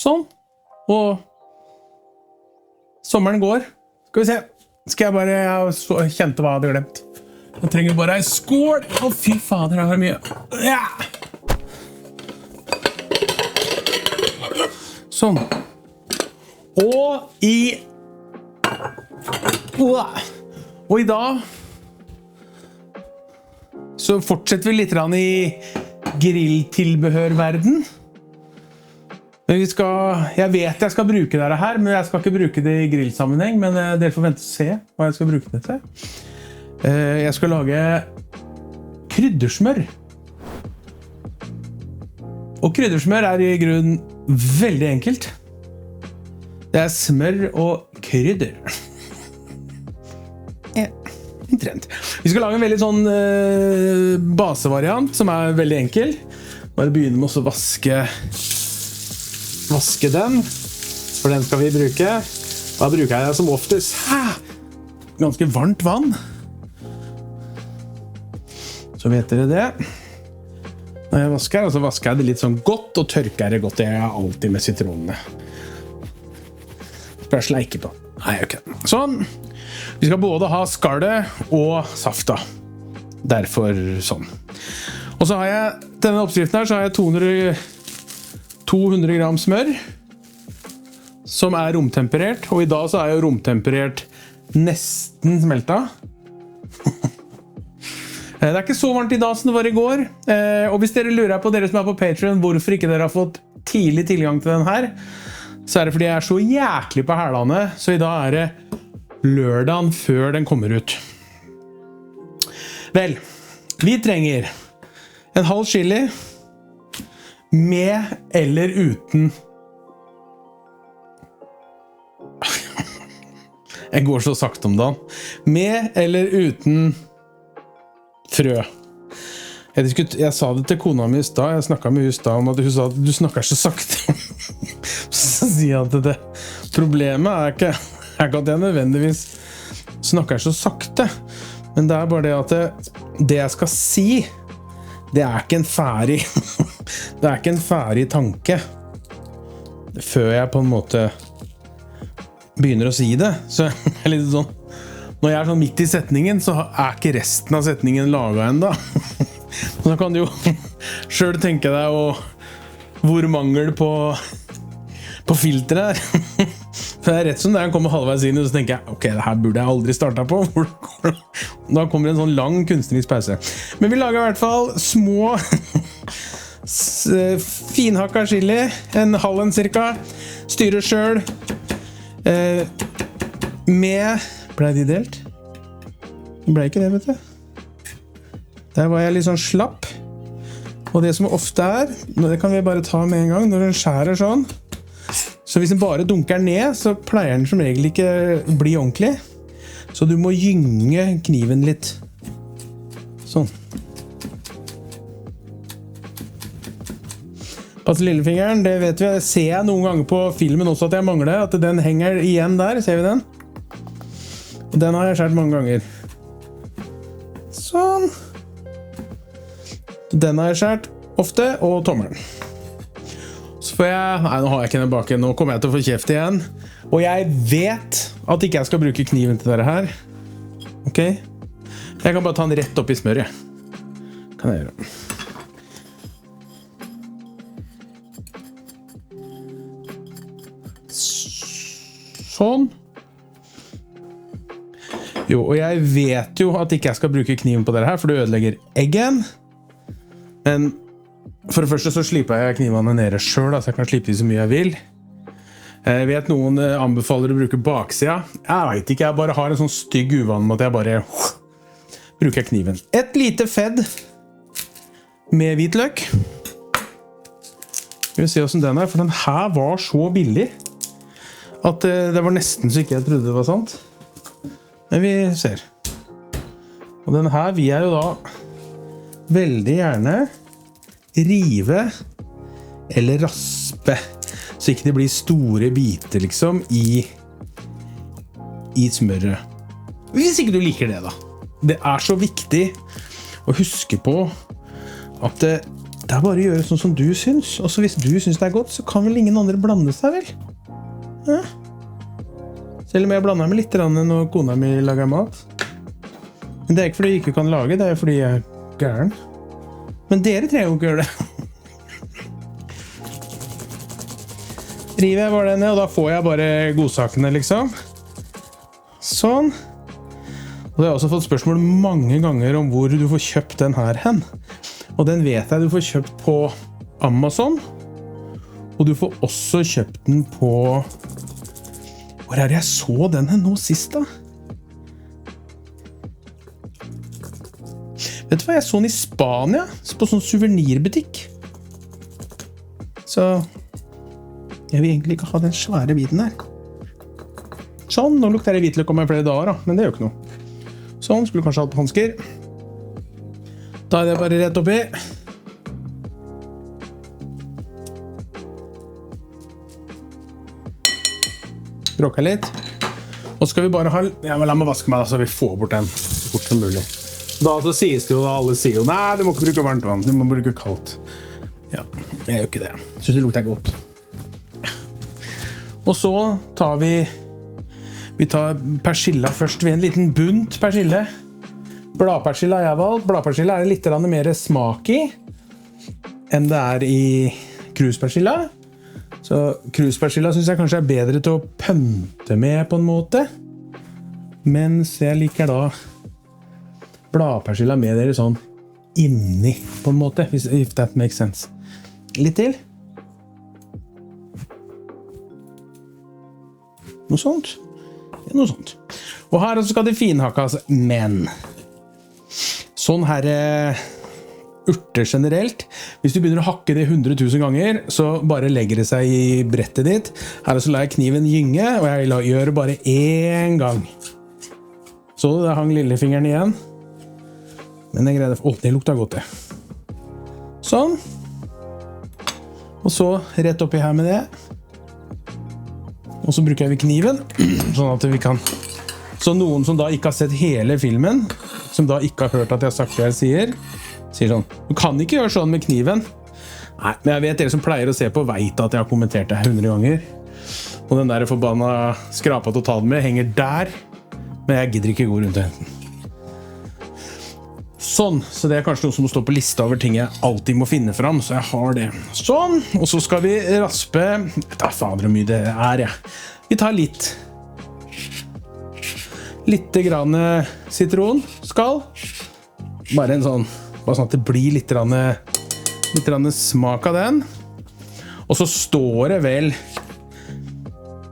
Sånn. Og sommeren går. Skal vi se. Skal jeg bare... Jeg kjente hva jeg hadde glemt. Jeg trenger bare en skål. Å, fy fader, jeg har mye. Ja! Sånn. Og i dag så fortsetter vi litt i grilltilbehørverden. Men jeg vet jeg skal bruke dette her, men jeg skal ikke bruke det i grillsammenheng, men dere får vente og se hva jeg skal bruke det til. Jeg skal lage kryddersmør. Og kryddersmør i grunnen veldig enkelt. Det smør og krydder. Omtrent. Vi skal lage en veldig sånn basevariant som veldig enkel. Bare begynne med å vaske den, for den skal vi bruke. Da bruker jeg det som oftest ganske varmt vann. Så vet dere det. Når jeg vasker, så vasker jeg det litt sånn godt, og tørker det godt. Det gjør jeg alltid med sitronene. Skal jeg sleike på. Nei, ok. Sånn. Vi skal både ha skallet og safta. Derfor sånn. Og så har jeg, denne oppskriften her, så har jeg 200 gram smør, som romtemperert. Og i dag så jo romtemperert nesten smelta. Det ikke så varmt i dag som det var i går. Og hvis dere lurer på, dere som på Patreon, hvorfor ikke dere har fått tidlig tilgang til den her, så det fordi jeg så jæklig på hælene, så i dag det lørdagen før den kommer ut. Vel, vi trenger en halv chili med eller uten. Jeg går så sakte om dagen. Med eller uten frø. Jeg sa det til kona mi i stad, jeg snakket med henne i stad om at hun sa at du snakker så sakte. Så sier jeg at det problemet ikke at jeg nødvendigvis snakker så sakte, men det bare det at det jeg skal si, det ikke en ferdig det ikke en ferdig tanke før jeg på en måte begynner å si det. Så litt sånn, når jeg sånn midt i setningen, så ikke resten av setningen laget enda. Så kan du jo selv tenke deg hvor mangel på filter For rett som det kommer halvveis inn, så tenker jeg, ok, det her burde jeg aldri startet på. Da kommer en sånn lang kunstnerisk pause. Men vi lager i hvert fall små finhakka chili, en halv cirka, styrer selv, med, ble de delt? Det ble ikke det, vet du. Der var jeg litt sånn slapp, og det som ofte det kan vi bare ta med en gang, når den skjærer sånn, så hvis den bare dunker ned, så pleier den som regel ikke bli ordentlig. Så du må gynge kniven litt. Sånn. Pass lillefingeren, det vet vi. Det ser jeg noen ganger på filmen også at jeg mangler, at den henger igjen der. Ser vi den? Og den har jeg skjært mange ganger. Sånn. Den har jeg skjært ofte, og tommelen. Så får nei, nå har jeg ikke den bak. Nå kommer jeg til å få kjeft igjen. Og jeg vet at ikke jeg skal bruke kniven til dette her. Ok? Jeg kan bare ta den rett opp i smøret. Kan jeg gjøre. Sånn. Jo, og jeg vet jo at ikke jeg skal bruke kniven på dette her, for det ødelegger eggen. Men for det første så slipper jeg knivene nede selv, så jeg kan slippe de så mye jeg vil. Jeg vet noen anbefaler å bruke baksida. Jeg vet ikke, jeg bare har en sånn stygg uvan med at jeg bare bruker kniven. Et lite fedd med hvitløk. Skal vi se hvordan den for den her var så billig at det var nesten så ikke jeg trodde det var sant. Men vi ser. Og den her vil jeg jo da veldig gjerne rive eller raspe, så ikke det blir store biter liksom i smøret. Hvis ikke du liker det da. Det så viktig å huske på at Det bare å gjøre sånn som du syns. Og så hvis du syns det godt, så kan vel ingen andre blande seg, vel? Ja. Selv om jeg blander meg litt når kona mi lager mat. Men det ikke fordi jeg ikke kan lage, det fordi jeg gæren. Men dere trenger jo ikke gjøre det. River jeg bare denne, og da får jeg bare godsakene, liksom. Sånn. Og jeg har også fått spørsmål mange ganger om hvor du får kjøpt den her hen. Og den vet jeg du får kjøpt på Amazon. Og du får også kjøpt den på... Hvor det jeg så den her nå sist da? Vet du hva, jeg så den i Spania, på sånn souvenirbutikk. Så jeg vil egentlig ikke ha den svære biten her. Sånn, nå lukter det hvitløk om flere dager da, men det gjør ikke noe. Sånn, skulle kanskje hatt på hansker. Da er det bare rett oppi. Råka litt. Og så skal vi bare ha... Ja, men la meg vaske meg da, så vi får bort den så fort som mulig. Da så sies det jo, alle sier jo, nei, du må ikke bruke varmt vann, du må bruke kaldt. Ja, jeg gjør ikke det. Jeg synes det lukter godt. Og så tar vi tar persilla først. Vi har en liten bunt persille. Bladpersille har jeg valgt. Bladpersille er det litt mer smak i enn det er i kruspersilla. Så kruspersilla synes jeg kanskje er bedre til å pønte med på en måte. Mens jeg liker da bladpersilla med dere sånn inni på en måte, if that makes sense. Litt til. Noe sånt. Noe sånt. Og her også skal det finhakkes, men sånn her urter generelt, hvis du begynner å hakke det 100 000 ganger, så bare legger det seg i brettet ditt. Her så lar jeg kniven gynge, og jeg gjør det bare én gang. Så det hang lillefingeren igjen. Men jeg greide... Åh, det lukta godt det. Sånn. Og så rett oppi her med det. Og så bruker vi kniven, sånn at vi kan... Så noen som da ikke har sett hele filmen, som da ikke har hørt at jeg har sagt det jeg sier sånn, du kan ikke gjøre sånn med kniven. Nei, men jeg vet dere som pleier å se på vet at jeg har kommentert det 100 ganger. Og den der forbanna skrapa totalt med henger der, men jeg gidder ikke gå rundt og hente den. Sånn, så det er kanskje noe som må stå på lista over ting jeg alltid må finne fram, så jeg har det. Sånn, og så skal vi raspe... Da fader hvor mye det er, ja. Vi tar litt. Litte grann sitronskall. Bare en sånn, bare sånn at det blir litt smak av den. Og så står det vel...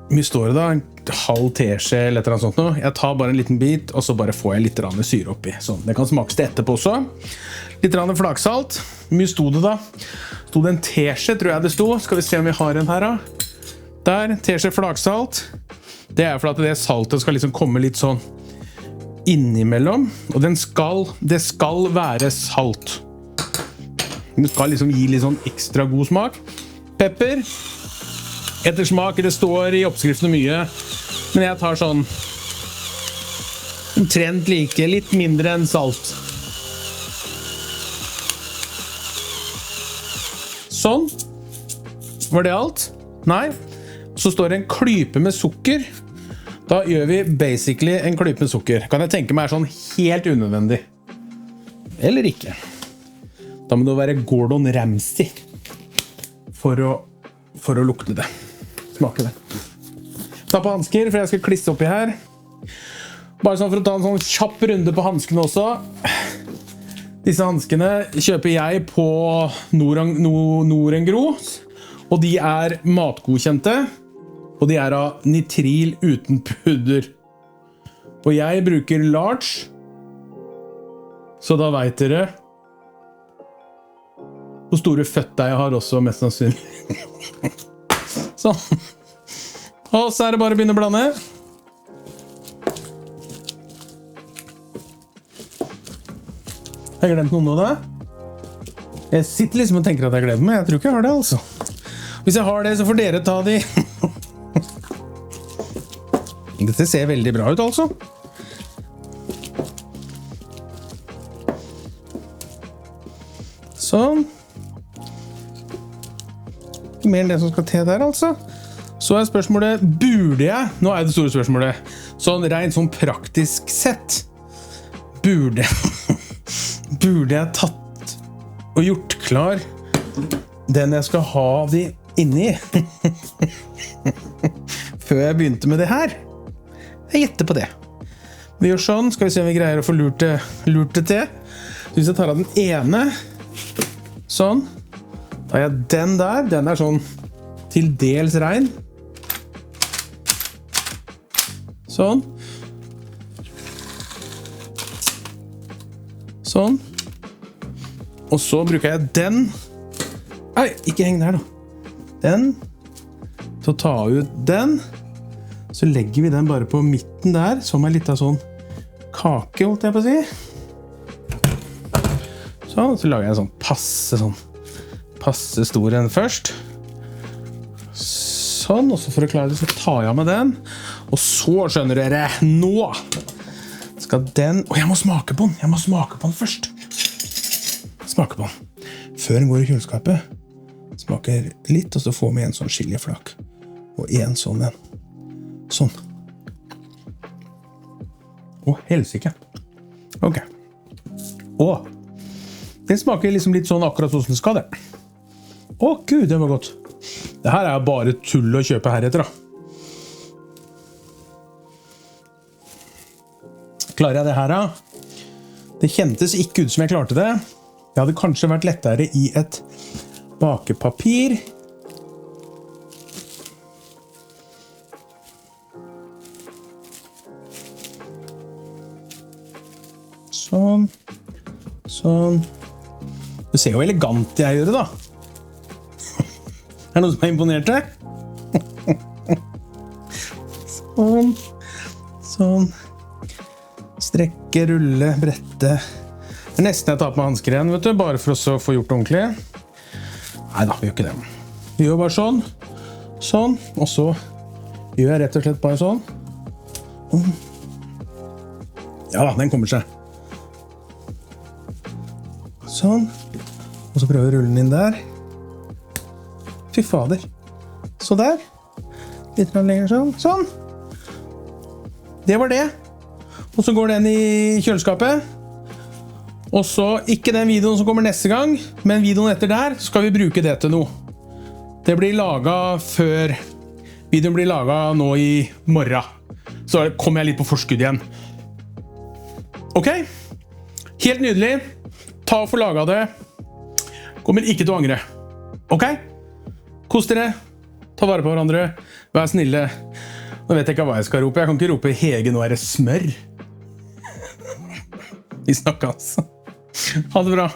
Hvor mye står det da? En halv teskje eller et eller annet sånt nå. Jeg tar bare en liten bit, og så bare får jeg litt syre oppi. Sånn, det kan smakes det etterpå også. Litt flaksalt. Hvor mye stod det da? Stod det en teskje, tror jeg det stod. Skal vi se om vi har en her da. Der, teskje flaksalt. Det er for at det saltet skal liksom komme litt sånn innimellom. Og det skal være salt. Det skal liksom gi litt sånn ekstra god smak. Pepper. Etter smak, det står i oppskriften mye, men jeg tar sånn omtrent like, litt mindre enn salt. Sånn. Var det alt? Nei. Så står det en klype med sukker. Da gjør vi basically en klype med sukker. Kan jeg tenke meg er sånn helt unødvendig. Eller ikke. Da må det være Gordon Ramsay for å lukte det. Smake det. Ta på hansker, for jeg skal klisse oppi her. Bare sånn for å ta en sånn kjapp runde på hanskene også. Disse hanskene kjøper jeg på Norengro, og de er matgodkjente, og de er av nitril uten pudder. Og jeg bruker large, så da vet dere hvor store føtter jeg har også, mest sannsynlig. Sånn. Og så er det bare å begynne å blande. Har jeg glemt noe nå da? Jeg sitter liksom og tenker at jeg glemmer meg. Jeg tror ikke jeg har det, altså. Hvis jeg har det, så får dere ta de. Dette ser veldig bra ut, altså. Sånn. ikke mer enn det som skal til der, altså. Så spørsmålet, burde jeg, nå det store spørsmålet, sånn rent sånn praktisk sett, burde jeg tatt og gjort klar den jeg skal ha de inni før jeg begynte med det her? Jeg gjetter på det. Vi gjør sånn, skal vi se om vi greier å få lurt det til. Så hvis jeg tar av den ene, sånn, da har jeg den sånn til dels rein. Sånn. Sånn. Og så bruker jeg den. Nei, ikke heng der da. Den. Så tar vi ut den. Så legger vi den bare på midten der, som litt av sånn kake, holdt jeg på å si. Sånn, så lager jeg en sånn passe stor en først. Sånn, og så for å klare det, så tar jeg med den. Og så skjønner dere, nå skal den... jeg må smake på den først. Smake på den. Før den går i kjøleskapet. Smaker litt, og så får vi en sånn chilijflak. Og en sånn en. Sånn. Helsike. Ok. Den smaker liksom litt sånn akkurat sånn som det skal det. Gud, det var godt. Det her bare tull å kjøpe heretter da. Klarer jeg det her da? Det kjentes ikke ut som jeg klarte det. Det hadde kanskje vært lettere i et bakepapir. Sånn. Sånn. Du ser jo elegant jeg gjør det da. Det noe som imponert deg? Sånn. Sånn. Strekke, rulle, brette. Det nesten jeg tar på meg handsker igjen, vet du, bare for å få gjort det ordentlig. Neida, vi gjør ikke det. Vi gjør bare sånn. Sånn. Og så gjør jeg rett og slett bare sånn. Ja da, den kommer seg. Sånn. Og så prøver jeg å rulle den inn der. Fy fader. Så der. Litt lenger sånn. Sånn. Det var det. Og så går den i kjøleskapet. Og så, ikke den videoen som kommer neste gang, men videoen etter der, skal vi bruke det til noe. Det blir laget før... Videoen blir laget nå i morgen. Så kommer jeg litt på forskudd igjen. Ok? Helt nydelig. Ta og få laget det. Kommer ikke til å angre. Ok? Kos dere. Ta vare på hverandre. Vær snille. Nå vet jeg ikke hva jeg skal rope. Jeg kan ikke rope Hege, nå det smør. Vi snakkes. Ha det bra.